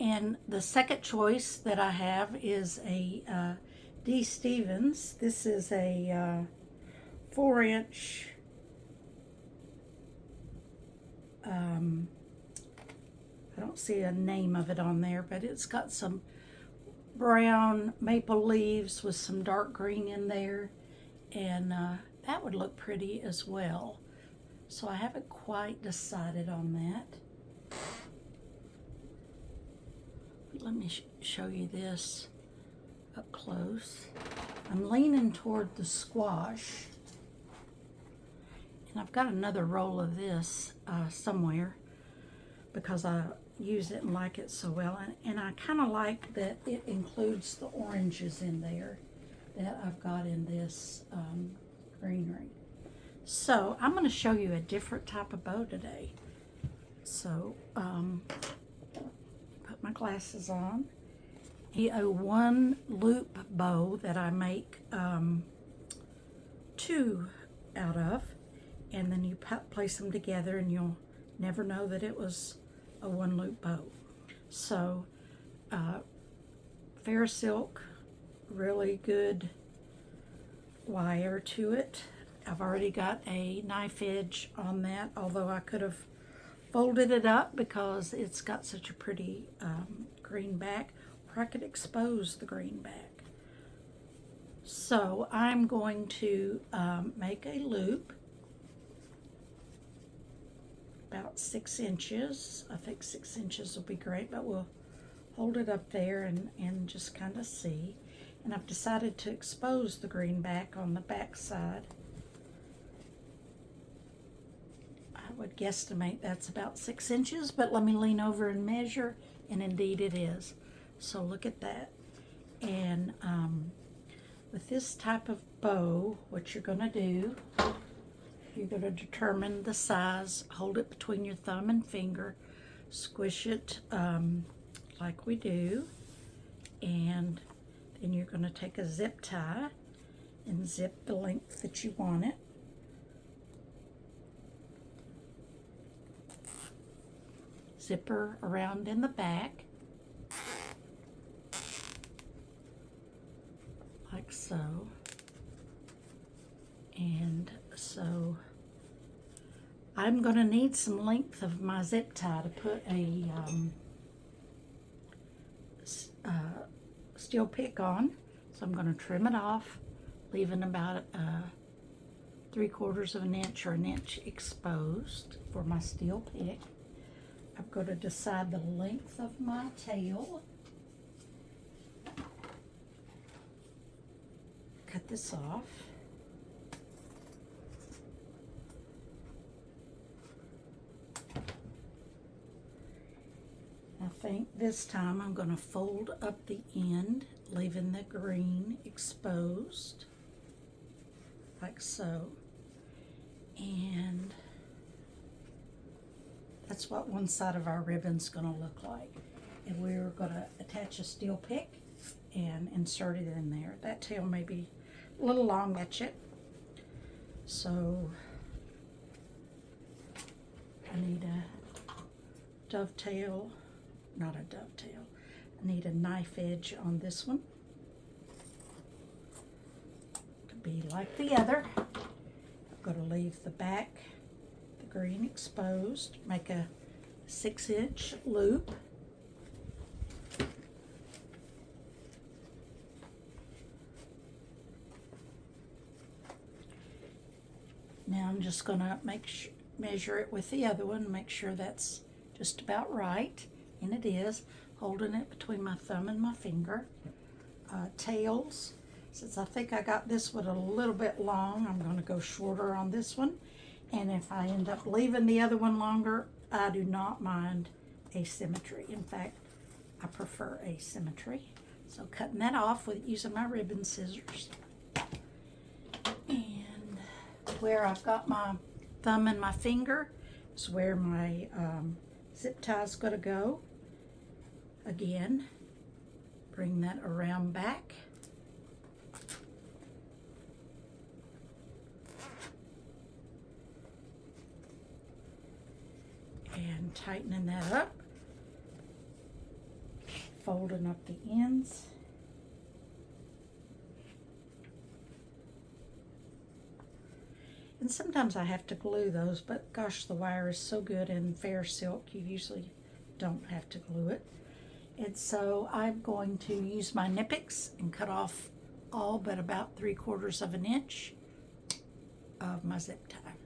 And the second choice that I have is a D. Stevens. This is a 4-inch I don't see a name of it on there, but it's got some brown maple leaves with some dark green in there, and that would look pretty as well. So I haven't quite decided on that. Let me show you this up close. I'm leaning toward the squash, and I've got another roll of this somewhere because I use it and like it so well, and I kind of like that it includes the oranges in there that I've got in this greenery. So I'm going to show you a different type of bow today. So put my glasses on. A 1 loop bow that I make 2 out of, and then you place them together and you'll never know that it was a 1 loop bow. So fair silk, really good wire to it. I've already got a knife edge on that, although I could have folded it up because it's got such a pretty green back, or I could expose the green back. So I'm going to make a loop about 6 inches. I think 6 inches will be great, but we'll hold it up there and just kind of see. And I've decided to expose the green back on the back side. I would guesstimate that's about 6 inches, but let me lean over and measure, and indeed it is. So look at that. And with this type of bow, what you're going to do, you're going to determine the size, hold it between your thumb and finger, squish it like we do, and then you're going to take a zip tie and zip the length that you want it. Zipper around in the back, like so. And so I'm going to need some length of my zip tie to put a steel pick on. So I'm going to trim it off, leaving about 3/4 of an inch or an inch exposed for my steel pick. I'm going to decide the length of my tail. Cut this off. I think this time I'm going to fold up the end, leaving the green exposed, like so. And that's what one side of our ribbon's going to look like. And we're going to attach a steel pick and insert it in there. That tail may be a little long, that's it. So I need a dovetail, not a dovetail. I need a knife edge on this one to be like the other. I'm going to leave the back, the green exposed, make a 6-inch loop. Now I'm just going to measure it with the other one, make sure that's just about right, and it is, holding it between my thumb and my finger. Tails, since I think I got this one a little bit long, I'm going to go shorter on this one, and if I end up leaving the other one longer, I do not mind asymmetry. In fact, I prefer asymmetry. So cutting that off with using my ribbon scissors. And where I've got my thumb and my finger is where my zip tie is going to go. Again, bring that around back. And tightening that up. folding up the ends. And sometimes I have to glue those, but gosh, the wire is so good in fair silk, you usually don't have to glue it. And so I'm going to use my Knipex and cut off all but about 3/4 of an inch of my zip tie.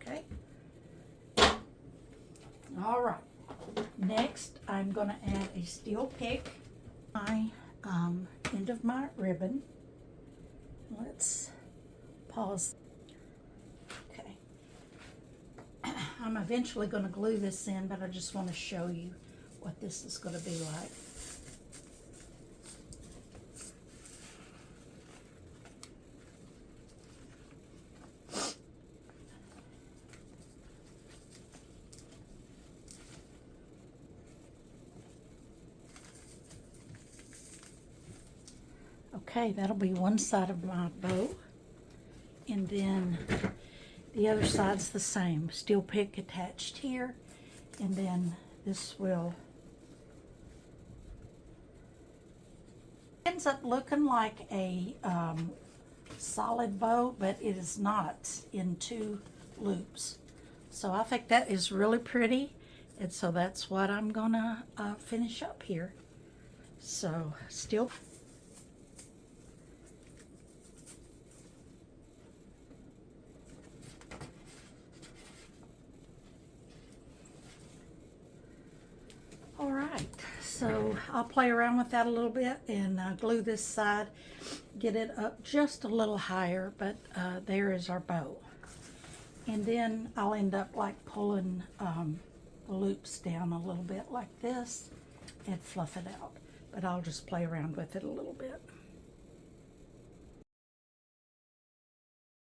Okay. All right. Next, I'm going to add a steel pick. My end of my ribbon. Let's pause. Okay. I'm eventually going to glue this in, but I just want to show you what this is going to be like. Okay, that'll be one side of my bow, and then the other side's the same. Steel pick attached here, and then this will ends up looking like a solid bow, but it is not, in 2 loops. So I think that is really pretty, and so that's what I'm gonna finish up here. So still. All right, so I'll play around with that a little bit and glue this side, get it up just a little higher, but there is our bow. And then I'll end up like pulling the loops down a little bit like this and fluff it out. But I'll just play around with it a little bit.